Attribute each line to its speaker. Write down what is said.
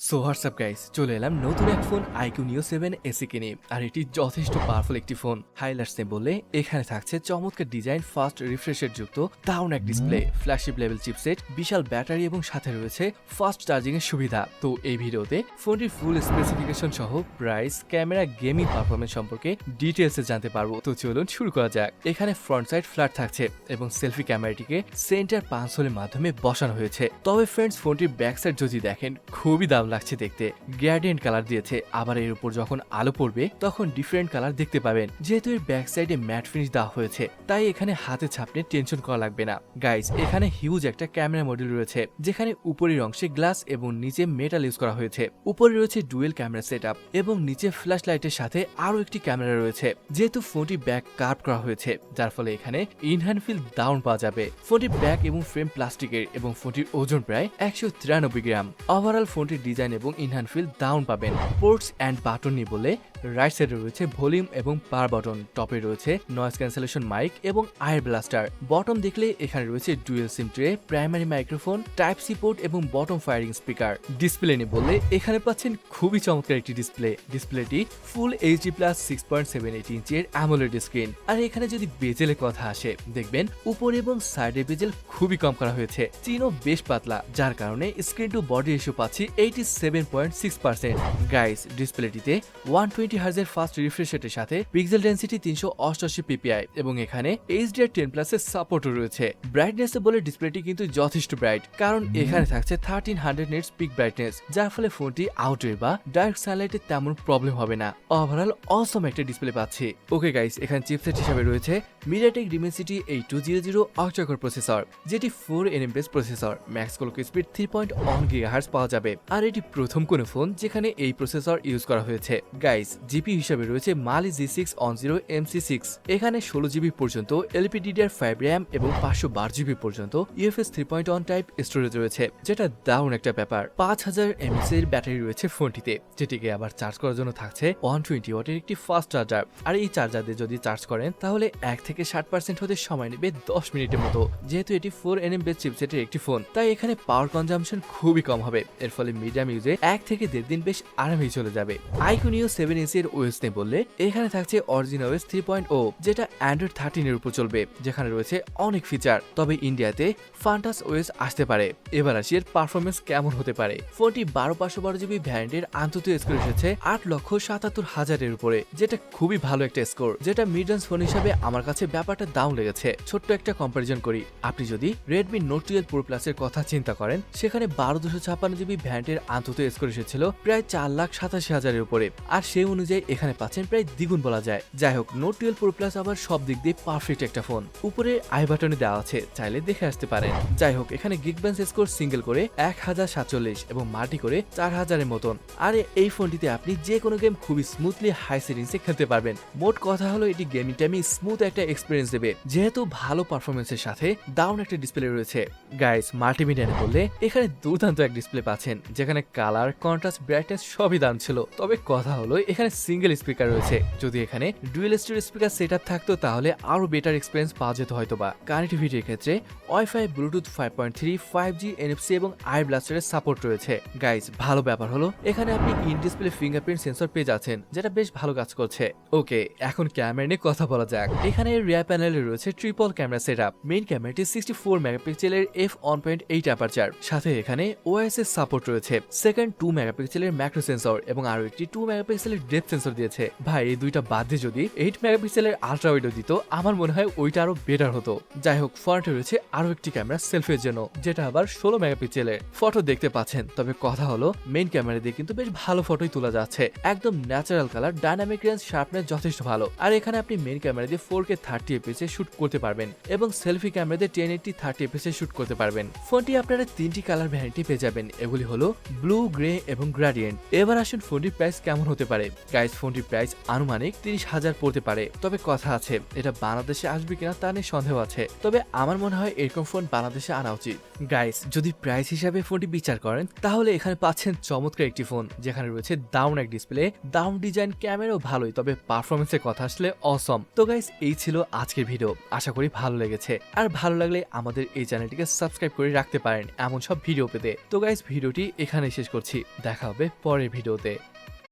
Speaker 1: So WhatsApp guys, চলে এলাম নতুন এক ফোন iQOO 7 SE কে নিয়ে। আর এটি যথেষ্ট পাওয়ারফুল একটি ফোন। হাইলাইটস নিয়ে বললে এখানে থাকছে চমৎকার ডিজাইন, ফাস্ট রিফ্রেশের যুক্ত দারুণ এক ডিসপ্লে, ফ্ল্যাগশিপ লেভেল চিপসেট, বিশাল ব্যাটারি এবং সাথে রয়েছে ফাস্ট চার্জিং এর সুবিধা। তো এই ভিডিওতে ফোনটির ফুল স্পেসিফিকেশন সহ প্রাইস, ক্যামেরা, গেমিং পারফরমেন্স সম্পর্কে ডিটেলসে জানতে পারবো। তো চলুন শুরু করা যাক। এখানে ফ্রন্ট সাইড ফ্ল্যাট থাকছে এবং সেলফি ক্যামেরাটিকে সেন্টার পাঁচহোলের মাধ্যমে বসানো হয়েছে। তবে ফ্রেন্ডস, ফোনটির ব্যাক সাইড যদি দেখেন খুবই দারুণ লাগছে দেখতে। গ্রেডিয়েন্ট কালার দিয়েছে, আবার এর উপর যখন আলো পড়বে তখন ডিফারেন্ট কালার দেখতে পাবেন। যেহেতু এর ব্যাক সাইডে ম্যাট ফিনিশ দেওয়া হয়েছে তাই এখানে হাতে ছাপনে টেনশন করা লাগবে না। গাইস, এখানে হিউজ একটা ক্যামেরা মডিউল রয়েছে যেখানে উপরের অংশে গ্লাস এবং নিচে মেটাল ইউজ করা হয়েছে। উপরে রয়েছে ডুয়েল ক্যামেরা সেটআপ এবং নিচে ফ্ল্যাশ লাইটের সাথে আরো একটি ক্যামেরা রয়েছে। যেহেতু ফোনটি ব্যাক কার্ভ করা হয়েছে যার ফলে এখানে ইনহ্যান্ড ফিল দারুণ পাওয়া যাবে। ফোনটির ব্যাক এবং ফ্রেম প্লাস্টিকের এবং ফোনটির ওজন প্রায় 193 গ্রাম। ওভারঅল ফোনটির ডিজাইন এবং ইনহ্যান্ড ফিল দারুণ পাবেন। পোর্টস অ্যান্ড বাটন নিয়ে বলে রাইট সাইডে রয়েছে ভলিউম এবং পাওয়ার বাটন, টপে রয়েছে নয়েজ ক্যান্সেলেশন মাইক এবং আয়ার ব্লাস্টার। বটম দেখলে এখানে রয়েছে dual sim tray, primary microphone, type C port এবং বটম ফায়ারিং স্পিকার। ডিসপ্লে নিয়ে বললে এখানে পাচ্ছেন খুবই চমৎকার একটি ডিসপ্লে। ডিসপ্লেটি ফুল এইচডি প্লাস 6.78 ইঞ্চের অ্যামোলেড স্ক্রিন। আর এখানে যদি বেজেলের কথা আসে, দেখবেন উপর এবং সাইডে বেজেল খুবই কম করা হয়েছে। চিনও বেশ পাতলা, যার কারণে স্ক্রিন টু বডি রেশিও পাচ্ছি 87.6%। গাইস, ডিসপ্লেটিতে 120 হার্জের ফাস্ট রিফ্রেশ রেটের সাথে পিক্সেল ডেনসিটি 388 পিপিআই এবং এখানে HDR10 প্লাসের সাপোর্টও রয়েছে। ব্রাইটনেস বলে ডিসপ্লেটি কিন্তু যথেষ্ট ব্রাইট, কারণ এখানে থাকছে 1300 নিটস পিক ব্রাইটনেস, যার ফলে ফোনটি আউটডোর বা ডাইরেক্ট সানলাইটে তেমন প্রবলেম হবে না। ওভারঅল অসম একটা ডিসপ্লে পাচ্ছি। ওকে গাইস, এখানে চিপসেট হিসেবে রয়েছে MediaTek Dimensity 8200 অক্টা-কোর প্রসেসর, যেটি 4nm base processor. Max clock speed 3.1 GHz পাওয়া যাবে। আর এটি প্রথম কোন ফোন যেখানে এই প্রসেসর ইউজ করা হয়েছে। গাইস, জিপি হিসেবে রয়েছে Mali G610 MC6। এখানে 16GB পর্যন্ত LPDDR5 RAM এবং 512GB পর্যন্ত UFS 3.1 টাইপ স্টোরেজ রয়েছে, যেটা দারুণ একটা ব্যাপার। 5000 mAh এর ব্যাটারি রয়েছে ফোনটিতে, যেটিকে আবার চার্জ করার জন্য থাকছে 120 ওয়াটের একটি ফাস্ট চার্জার। আর এই চার্জার দিয়ে যদি চার্জ করেন তাহলে 1 থেকে 60% হতে সময় নেবে 10 মিনিটের মতো। যেহেতু এটি 4nm বেস চিপসেটের একটি ফোন, তাই এখানে পাওয়ার কনজাম্পশন খুবই কম হবে। এর ফলে মিডিয়াম ইউজে 1 থেকে 1.5 দিন বেশ আরামেই চলে যাবে। iQOO 7 SE এর ওএস নিয়ে বললে এখানে থাকছে অরিজিনাল OS 3.0, যেটা অ্যান্ড্রয়েড 13 এর উপর চলবে, যেখানে রয়েছে অনেক ফিচার। তবে ইন্ডিয়াতে ফান্টাস ওএস আসতে পারে। এবার আসি এর পারফরমেন্স কেমন হতে পারে। ফোনটি 12512GB ভ্যারিয়েন্টের আন্তর্জাতিক স্কোর এসেছে 8,77,000 এর উপরে, যেটা খুবই ভালো একটা স্কোর, যেটা মিড রেঞ্জ ফোন হিসেবে আমার কাছে ব্যাপারটা দারুণ লেগেছে। ছোট্ট একটা কম্পারিজন করি, আপনি যদি Redmi Note 12 Pro Plus এর কথা চিন্তা করেন, সেখানে 12256GB ভ্যারিয়েন্টের আন্তর্জাতিক স্কোর এসেছিল প্রায় 4,87,000 এর উপরে। আর সেই অনুযায়ী এখানে পাচ্ছেন প্রায় দ্বিগুণ বলা যায়। যাই হোক, Note 12 Pro Plus আবার সব দিক দিয়ে পারফেক্ট একটা ফোন। উপরে আই বাটনে দেওয়া আছে, চাইলে দেখে আসতে পারেন। যাই হোক, এখানে গিগবেঞ্চ স্কোর সিঙ্গেল করে 1047 এবং মাল্টি করে 4000 এর মতন। আর এই ফোনটিতে আপনি যে কোনো গেম খুবই স্মুথলি হাই সেটিংসে খেলতে পারবেন। মোট কথা হলো এটি গেমিং টাইমে স্মুথ একটা এক্সপিরিয়েন্স দেবে, যেহেতু ভালো পারফরমেন্সের সাথে দারুণ একটা ডিসপ্লে রয়েছে। গাইস, মাল্টিমিডিয়া বললে এখানে দুর্দান্ত এক ডিসপ্লে পাচ্ছেন, যেখানে কালার, কন্ট্রাস্ট, ব্রাইটনেস সবই দারুণ ছিল। তবে কথা হলো এখানে সিঙ্গেল স্পিকার রয়েছে। যদি এখানে ডুয়েল স্টোরেজ স্পিকার সেটআপ থাকতো তাহলে আরো বেটার এক্সপিরিয়েন্স পাওয়া যেত হয়তোবা। কানেক্টিভিটির ক্ষেত্রে ওয়াইফাই, ব্লুটুথ 5.3, 5G, NFC এবং আয়ার ব্লাস্টারের সাপোর্ট রয়েছে। গাইস, ভালো ব্যাপার হলো এখানে আপনি ইন ডিসপ্লে ফিঙ্গারপ্রিন্ট সেন্সর পেয়ে যাচ্ছেন, যেটা বেশ ভালো কাজ করছে। ওকে, এখন ক্যামেরা নিয়ে কথা বলা যাক। এখানে রিয়ার প্যানেলে রয়েছে ট্রিপল ক্যামেরা সেটআপ। মেইন ক্যামেরাটি 64 মেগাপিক্সেলের f1.8 অ্যাপারচার, সাথে এখানে ওএস এর সাপোর্ট রয়েছে। সেকেন্ড 2 মেগাপিক্সেলের ম্যাক্রো সেন্সর এবং আরো একটি 2 মেগাপিক্সেলের ডেপথ সেন্সর দিয়েছে। ভাই, এই দুইটা বাদ দিয়ে যদি 8 মেগাপিক্সেলের আলট্রা ওয়াইডও দিত, আমার মনে হয় ওইটা আরো বেটার হতো। যাই হোক, ফ্রন্টে রয়েছে আরো একটি ক্যামেরা সেলফির জন্য, যেটা আবার 16 মেগাপিক্সেলের। ফটো দেখতে পাচ্ছেন, তবে কথা হলো মেইন ক্যামেরা দিয়ে কিন্তু বেশ ভালো ফটোই তোলা যাচ্ছে। একদম natural colour, dynamic range, sharpness যথেষ্ট ভালো। আর এখানে আপনি মেইন ক্যামেরা দিয়ে 4K 30fps এ শুট করতে পারবেন এবং সেলফি ক্যামেরা দিয়ে 1080 30fps এ শুট করতে পারবেন। ফোনটি আপনারা 3টি কালার ভ্যারিয়েন্টে পেয়ে যাবেন, এগুলি হলো ব্লু, গ্রে এবং গ্রেডিয়েন্ট। এবার আসুন ফোনটির প্রাইস কেমন হতে পারে। গাইস, ফোনটির প্রাইস আনুমানিক 30,000 পড়তে পারে। তবে কথা আছে, এটা বাংলাদেশে আসবে কিনা তা নিয়ে সন্দেহ আছে। তবে আমার মনে হয় এরকম ফোন বাংলাদেশে আনা উচিত। গাইস, যদি প্রাইস হিসাবে ফোনটি বিচার করেন তাহলে এখানে পাচ্ছেন চমৎকার একটি ফোন, যেখানে রয়েছে দারুণ এক ডিসপ্লে, দারুণ ডিজাইন, ক্যামেরাও ভালোই, তবে পারফরমেন্সের কথা আসলে অসম। তো গাইস, এই ছিল আজকের ভিডিও। আশা করি ভালো লেগেছে। আর ভালো লাগলে আমাদের এই চ্যানেলটিকে সাবস্ক্রাইব করে রাখতে পারেন এমন সব ভিডিও পেতে। তো গাইস, ভিডিওটি এখানে শেষ করছি। দেখা হবে পরের ভিডিওতে।